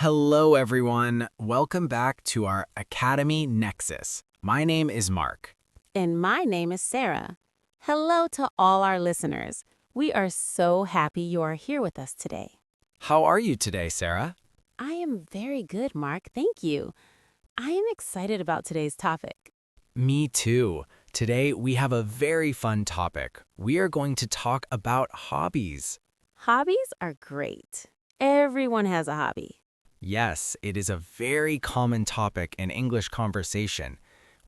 Hello, everyone. Welcome back to our Academy Nexus. My name is Mark. And my name is Sarah. Hello to all our listeners. We are so happy you are here with us today. How are you today, Sarah? I am very good, Mark. Thank you. I am excited about today's topic. Me too. Today, we have a very fun topic. We are going to talk about hobbies. Hobbies are great. Everyone has a hobby. Yes, it is a very common topic in English conversation.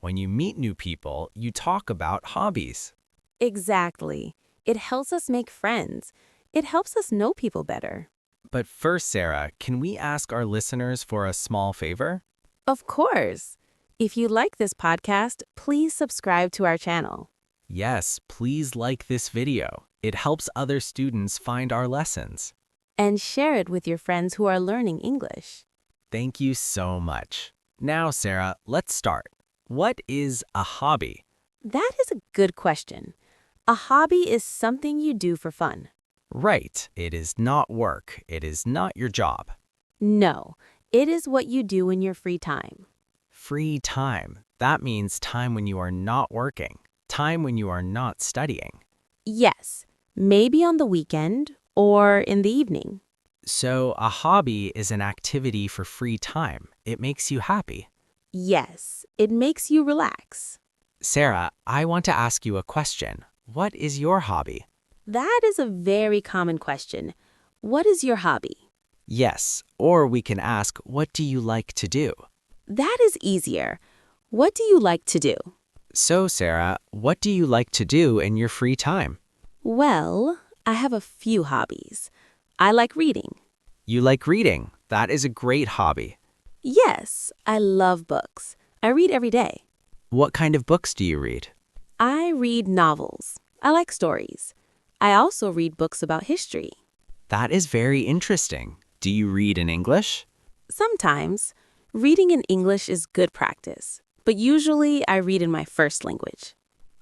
When you meet new people, you talk about hobbies. Exactly. It helps us make friends. It helps us know people better. But first, Sarah, can we ask our listeners for a small favor? Of course. If you like this podcast, please subscribe to our channel. Yes, please like this video. It helps other students find our lessons. And share it with your friends who are learning English. Thank you so much. Now, Sarah, let's start. What is a hobby? That is a good question. A hobby is something you do for fun. Right, it is not work. It is not your job. No, it is what you do in your free time. Free time. That means time when you are not working, time when you are not studying. Yes, maybe on the weekend or in the evening. So, a hobby is an activity for free time. It makes you happy. Yes, it makes you relax. Sarah, I want to ask you a question. What is your hobby? That is a very common question. What is your hobby? Yes, or we can ask, what do you like to do? That is easier. What do you like to do? So, Sarah, what do you like to do in your free time? Well, I have a few hobbies. I like reading. You like reading. That is a great hobby. Yes, I love books. I read every day. What kind of books do you read? I read novels. I like stories. I also read books about history. That is very interesting. Do you read in English? Sometimes, reading in English is good practice, but usually I read in my first language.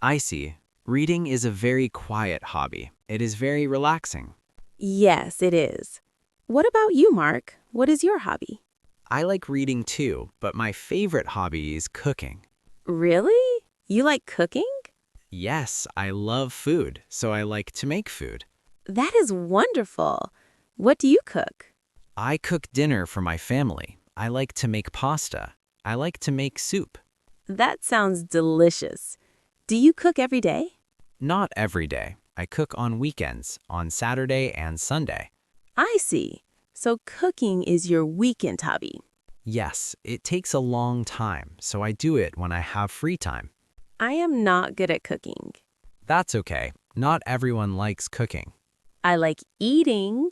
I see. Reading is a very quiet hobby. It is very relaxing. Yes, it is. What about you, Mark? What is your hobby? I like reading too, but my favorite hobby is cooking. Really? You like cooking? Yes, I love food, so I like to make food. That is wonderful. What do you cook? I cook dinner for my family. I like to make pasta. I like to make soup. That sounds delicious. Do you cook every day? Not every day. I cook on weekends, on Saturday and Sunday. I see. So cooking is your weekend hobby. Yes, it takes a long time, so I do it when I have free time. I am not good at cooking. That's okay. Not everyone likes cooking. I like eating.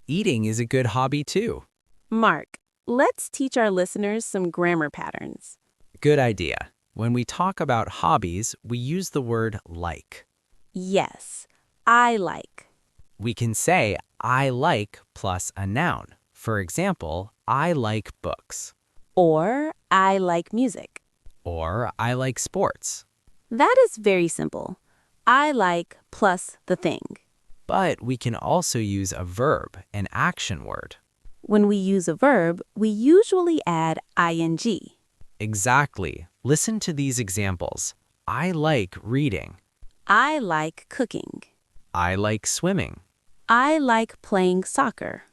Eating is a good hobby too. Mark, let's teach our listeners some grammar patterns. Good idea. When we talk about hobbies, we use the word like. Yes, I like. We can say I like plus a noun. For example, I like books. Or I like music. Or I like sports. That is very simple. I like plus the thing. But we can also use a verb, an action word. When we use a verb, we usually add ing. Exactly. Listen to these examples. I like reading. I like cooking. I like swimming. I like playing soccer.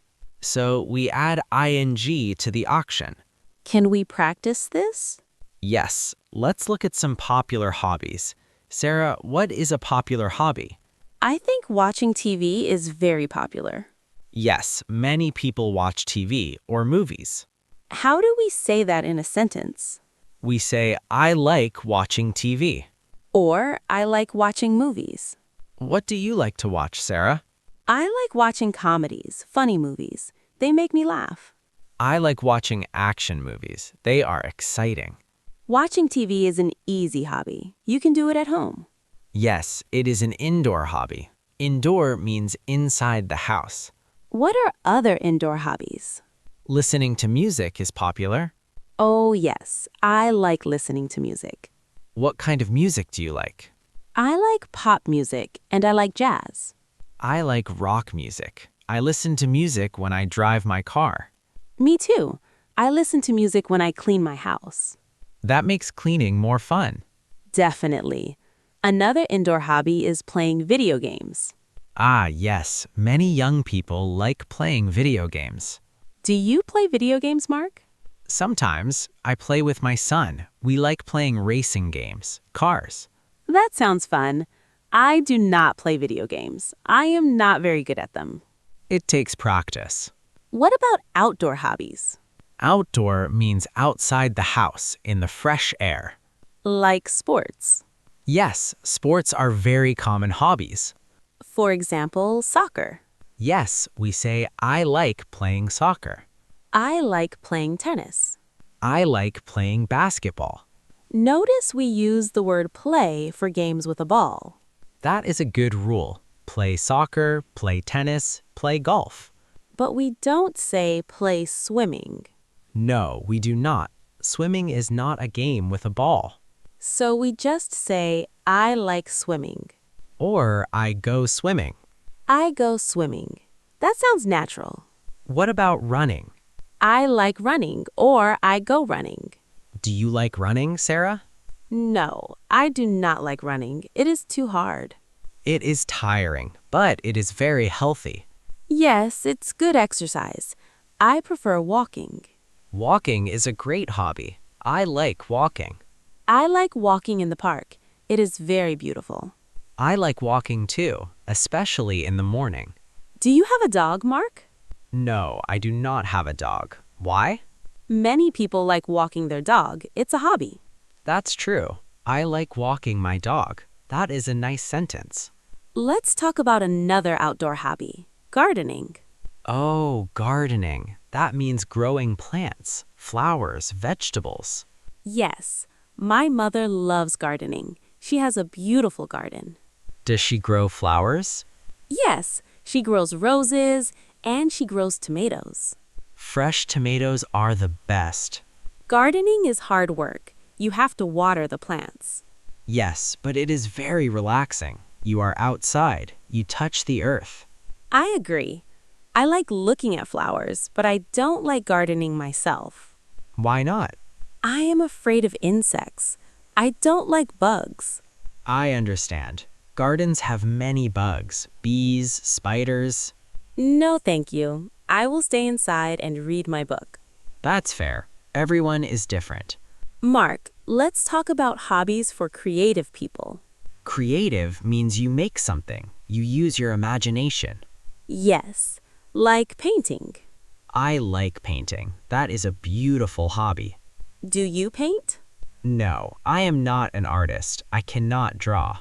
So we add ing to the action. Can we practice this? Yes, let's look at some popular hobbies. Sarah, what is a popular hobby? I think watching TV is very popular. Yes, many people watch TV or movies. How do we say that in a sentence? We say, I like watching TV. Or I like watching movies. What do you like to watch, Sarah? I like watching comedies, funny movies. They make me laugh. I like watching action movies. They are exciting. Watching TV is an easy hobby. You can do it at home. Yes, it is an indoor hobby. Indoor means inside the house. What are other indoor hobbies? Listening to music is popular. Oh, yes. I like listening to music. What kind of music do you like? I like pop music and I like jazz. I like rock music. I listen to music when I drive my car. Me too. I listen to music when I clean my house. That makes cleaning more fun. Definitely. Another indoor hobby is playing video games. Ah, yes, many young people like playing video games. Do you play video games, Mark? Sometimes I play with my son. We like playing racing games, cars. That sounds fun. I do not play video games. I am not very good at them. It takes practice. What about outdoor hobbies? Outdoor means outside the house in the fresh air. Like sports. Yes, sports are very common hobbies. For example, soccer. Yes, we say, I like playing soccer. I like playing tennis. I like playing basketball. Notice we use the word play for games with a ball. That is a good rule. Play soccer, play tennis, play golf. But we don't say play swimming. No, we do not. Swimming is not a game with a ball. So we just say, I like swimming. Or I go swimming. I go swimming. That sounds natural. What about running? I like running or I go running. Do you like running, Sarah? No, I do not like running. It is too hard. It is tiring, but it is very healthy. Yes, it's good exercise. I prefer walking. Walking is a great hobby. I like walking. I like walking in the park. It is very beautiful. I like walking too, especially in the morning. Do you have a dog, Mark? No, I do not have a dog. Why? Many people like walking their dog. It's a hobby. That's true. I like walking my dog. That is a nice sentence. Let's talk about another outdoor hobby, gardening. Oh, gardening. That means growing plants, flowers, vegetables. Yes, my mother loves gardening. She has a beautiful garden. Does she grow flowers? Yes, she grows roses and she grows tomatoes. Fresh tomatoes are the best. Gardening is hard work. You have to water the plants. Yes, but it is very relaxing. You are outside. You touch the earth. I agree. I like looking at flowers, but I don't like gardening myself. Why not? I am afraid of insects. I don't like bugs. I understand. Gardens have many bugs, bees, spiders. No, thank you. I will stay inside and read my book. That's fair. Everyone is different. Mark, let's talk about hobbies for creative people. Creative means you make something. You use your imagination. Yes, like painting. I like painting. That is a beautiful hobby. Do you paint? No, I am not an artist. I cannot draw.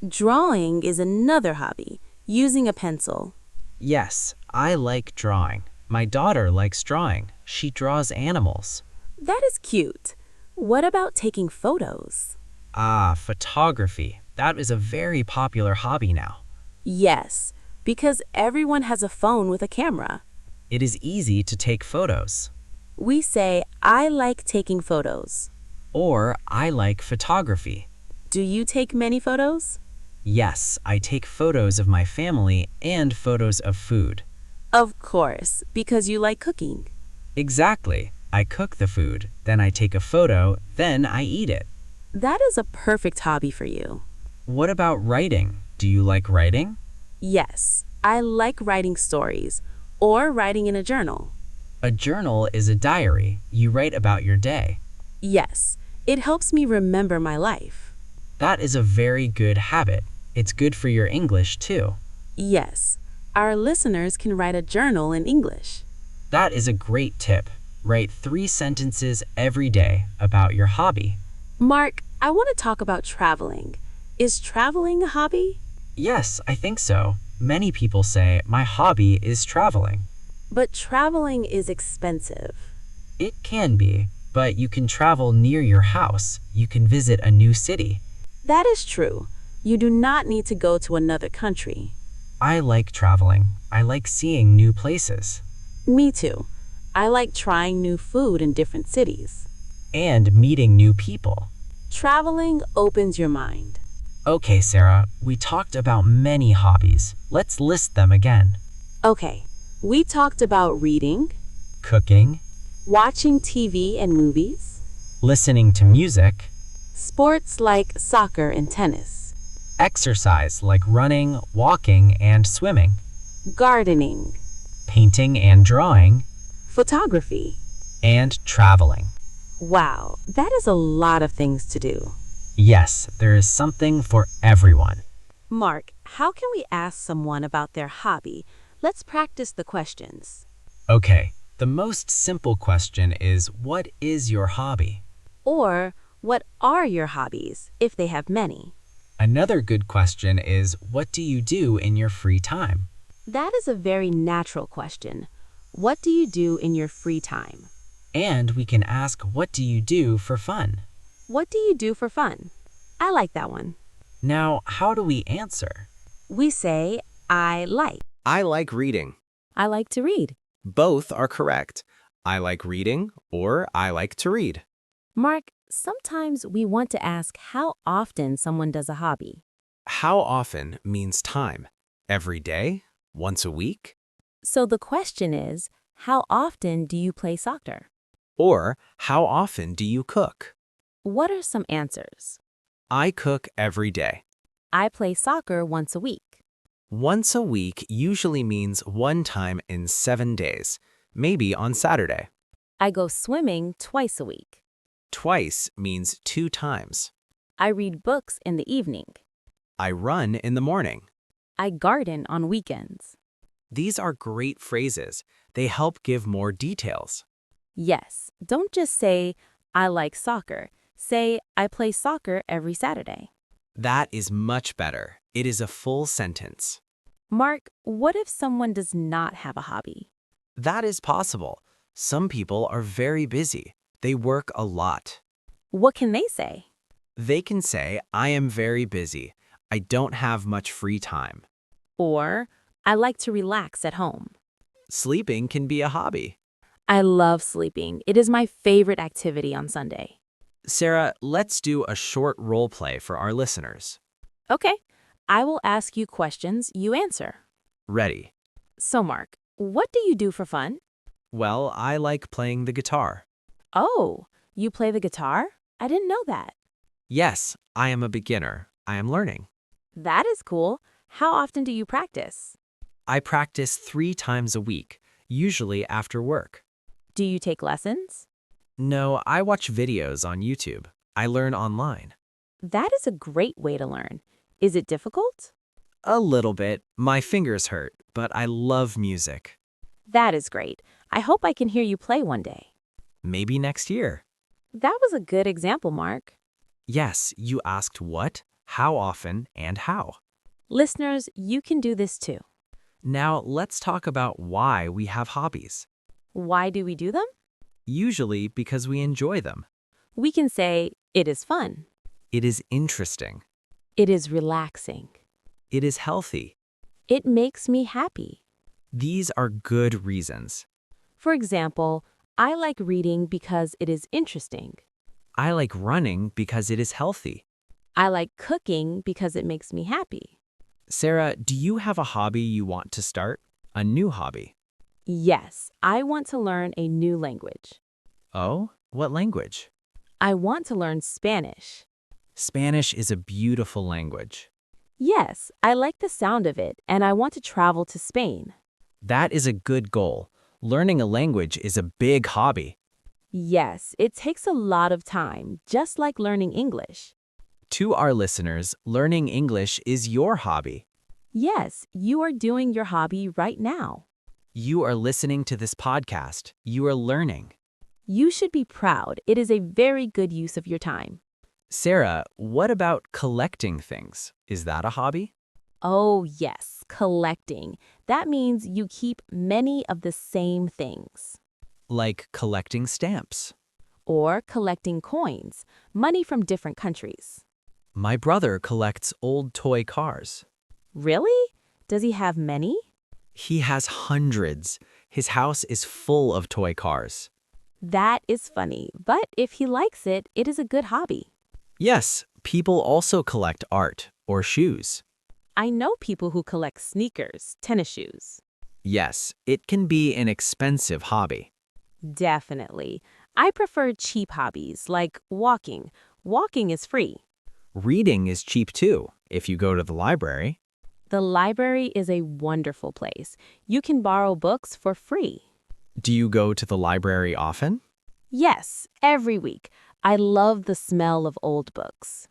Drawing is another hobby, using a pencil. Yes, I like drawing. My daughter likes drawing. She draws animals. That is cute. What about taking photos? Ah, photography. That is a very popular hobby now. Yes, because everyone has a phone with a camera. It is easy to take photos. We say, I like taking photos. Or I like photography. Do you take many photos? Yes, I take photos of my family and photos of food. Of course, because you like cooking. Exactly. I cook the food, then I take a photo, then I eat it. That is a perfect hobby for you. What about writing? Do you like writing? Yes, I like writing stories or writing in a journal. A journal is a diary. You write about your day. Yes, it helps me remember my life. That is a very good habit. It's good for your English too. Yes, our listeners can write a journal in English. That is a great tip. Write 3 sentences every day about your hobby. Mark, I want to talk about traveling. Is traveling a hobby? Yes, I think so. Many people say, my hobby is traveling. But traveling is expensive. It can be, but you can travel near your house. You can visit a new city. That is true. You do not need to go to another country. I like traveling. I like seeing new places. Me too. I like trying new food in different cities. And meeting new people. Traveling opens your mind. Okay, Sarah, we talked about many hobbies. Let's list them again. Okay, we talked about reading, cooking, watching TV and movies, listening to music, sports like soccer and tennis, exercise like running, walking, and swimming, gardening, painting and drawing, photography. and traveling. Wow, that is a lot of things to do. Yes, there is something for everyone. Mark, how can we ask someone about their hobby? Let's practice the questions. Okay, the most simple question is, what is your hobby? Or, what are your hobbies, if they have many? Another good question is, what do you do in your free time? That is a very natural question. What do you do in your free time? And we can ask, what do you do for fun? What do you do for fun? I like that one. Now, how do we answer? We say, I like. I like reading. I like to read. Both are correct. I like reading or I like to read. Mark, sometimes we want to ask how often someone does a hobby. How often means time. Every day? Once a week? So the question is, how often do you play soccer? Or how often do you cook? What are some answers? I cook every day. I play soccer once a week. Once a week usually means one time in 7 days, maybe on Saturday. I go swimming twice a week. Twice means 2 times. I read books in the evening. I run in the morning. I garden on weekends. These are great phrases. They help give more details. Yes, don't just say, I like soccer. Say, I play soccer every Saturday. That is much better. It is a full sentence. Mark, what if someone does not have a hobby? That is possible. Some people are very busy. They work a lot. What can they say? They can say, I am very busy. I don't have much free time. Or, I like to relax at home. Sleeping can be a hobby. I love sleeping. It is my favorite activity on Sunday. Sarah, let's do a short role play for our listeners. Okay, I will ask you questions, you answer. Ready? So, Mark, what do you do for fun? Well, I like playing the guitar. Oh, you play the guitar? I didn't know that. Yes, I am a beginner. I am learning. That is cool. How often do you practice? I practice 3 times a week, usually after work. Do you take lessons? No, I watch videos on YouTube. I learn online. That is a great way to learn. Is it difficult? A little bit. My fingers hurt, but I love music. That is great. I hope I can hear you play one day. Maybe next year. That was a good example, Mark. Yes, you asked what, how often, and how. Listeners, you can do this too. Now, let's talk about why we have hobbies. Why do we do them? Usually because we enjoy them. We can say, it is fun. It is interesting. It is relaxing. It is healthy. It makes me happy. These are good reasons. For example, I like reading because it is interesting. I like running because it is healthy. I like cooking because it makes me happy. Sarah, do you have a hobby you want to start? A new hobby? Yes, I want to learn a new language. Oh, what language? I want to learn Spanish. Spanish is a beautiful language. Yes, I like the sound of it, and I want to travel to Spain. That is a good goal. Learning a language is a big hobby. Yes, it takes a lot of time, just like learning English. To our listeners, learning English is your hobby. Yes, you are doing your hobby right now. You are listening to this podcast. You are learning. You should be proud. It is a very good use of your time. Sarah, what about collecting things? Is that a hobby? Oh, yes, collecting. That means you keep many of the same things. Like collecting stamps. Or collecting coins, money from different countries. My brother collects old toy cars. Really? Does he have many? He has hundreds. His house is full of toy cars. That is funny, but if he likes it, it is a good hobby. Yes, people also collect art or shoes. I know people who collect sneakers, tennis shoes. Yes, it can be an expensive hobby. Definitely. I prefer cheap hobbies like walking. Walking is free. Reading is cheap too, if you go to the library. The library is a wonderful place. You can borrow books for free. Do you go to the library often? Yes, every week. I love the smell of old books.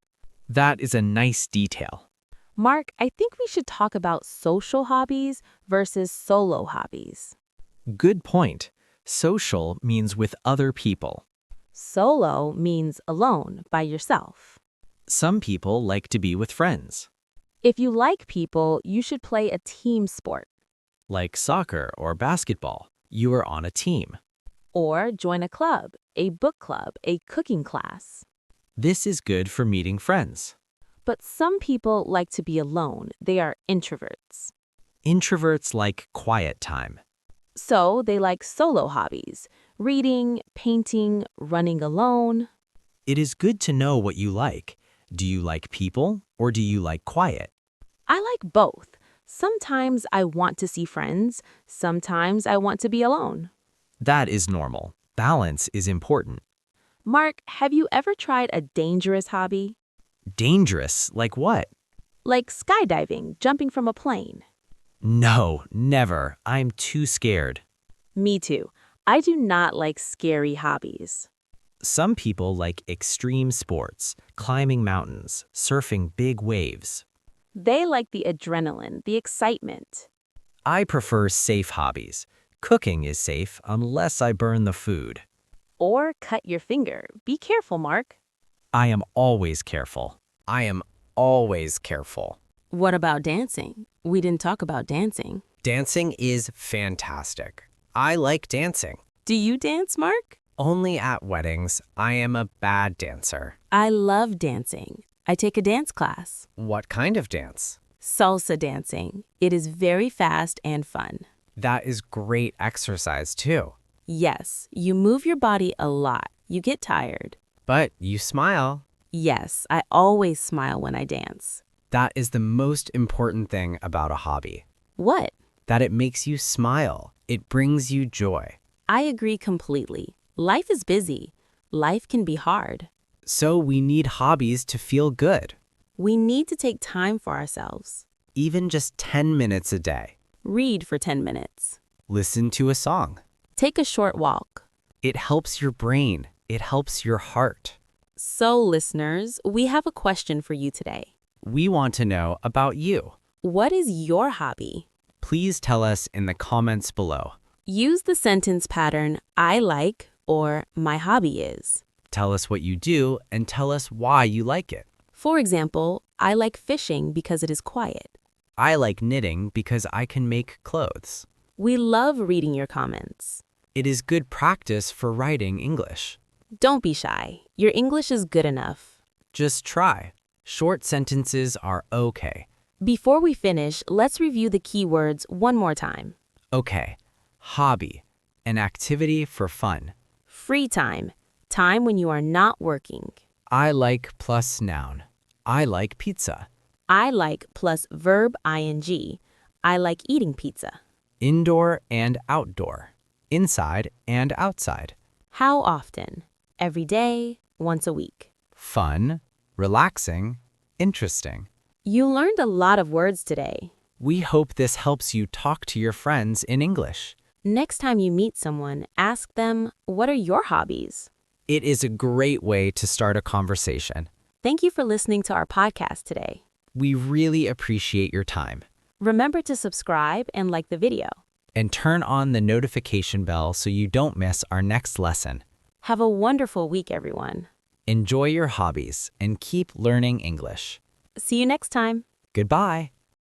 That is a nice detail. Mark, I think we should talk about social hobbies versus solo hobbies. Good point. Social means with other people. Solo means alone, by yourself. Some people like to be with friends, If you like people, you should play a team sport like soccer or basketball. You are on a team. or join a club, a book club, a cooking class. This is good for meeting friends. But some people like to be alone. They are introverts. Introverts like quiet time. So they like solo hobbies, reading, painting, running alone. It is good to know what you like. Do you like people or do you like quiet? I like both. Sometimes I want to see friends. Sometimes I want to be alone. That is normal. Balance is important. Mark, have you ever tried a dangerous hobby? Dangerous, like what? Like skydiving, jumping from a plane. No, never. I'm too scared. Me too. I do not like scary hobbies. Some people like extreme sports, climbing mountains, surfing big waves. They like the adrenaline, the excitement. I prefer safe hobbies. Cooking is safe unless I burn the food. Or cut your finger. Be careful, Mark. I am always careful. I am always careful. What about dancing? We didn't talk about dancing. Dancing is fantastic. I like dancing. Do you dance, Mark? Only at weddings. I am a bad dancer. I love dancing. I take a dance class. What kind of dance? Salsa dancing. It is very fast and fun. That is great exercise too. Yes, you move your body a lot. You get tired. But you smile. Yes, I always smile when I dance. That is the most important thing about a hobby. What? That it makes you smile. It brings you joy. I agree completely. Life is busy. Life can be hard. So we need hobbies to feel good. We need to take time for ourselves. Even just 10 minutes a day. Read for 10 minutes. Listen to a song. Take a short walk. It helps your brain. It helps your heart. So, listeners, we have a question for you today. We want to know about you. What is your hobby? Please tell us in the comments below. Use the sentence pattern, I like, or my hobby is. Tell us what you do and tell us why you like it. For example, I like fishing because it is quiet. I like knitting because I can make clothes. We love reading your comments. It is good practice for writing English. Don't be shy. Your English is good enough. Just try. Short sentences are okay. Before we finish, let's review the keywords one more time. Okay. Hobby. An activity for fun. Free time. Time when you are not working. I like plus noun. I like pizza. I like plus verb ing. I like eating pizza. Indoor and outdoor. Inside and outside. How often? Every day, once a week. Fun, relaxing, interesting. You learned a lot of words today. We hope this helps you talk to your friends in English. Next time you meet someone, ask them, what are your hobbies? It is a great way to start a conversation. Thank you for listening to our podcast today. We really appreciate your time. Remember to subscribe and like the video. And turn on the notification bell so you don't miss our next lesson. Have a wonderful week, everyone. Enjoy your hobbies and keep learning English. See you next time. Goodbye.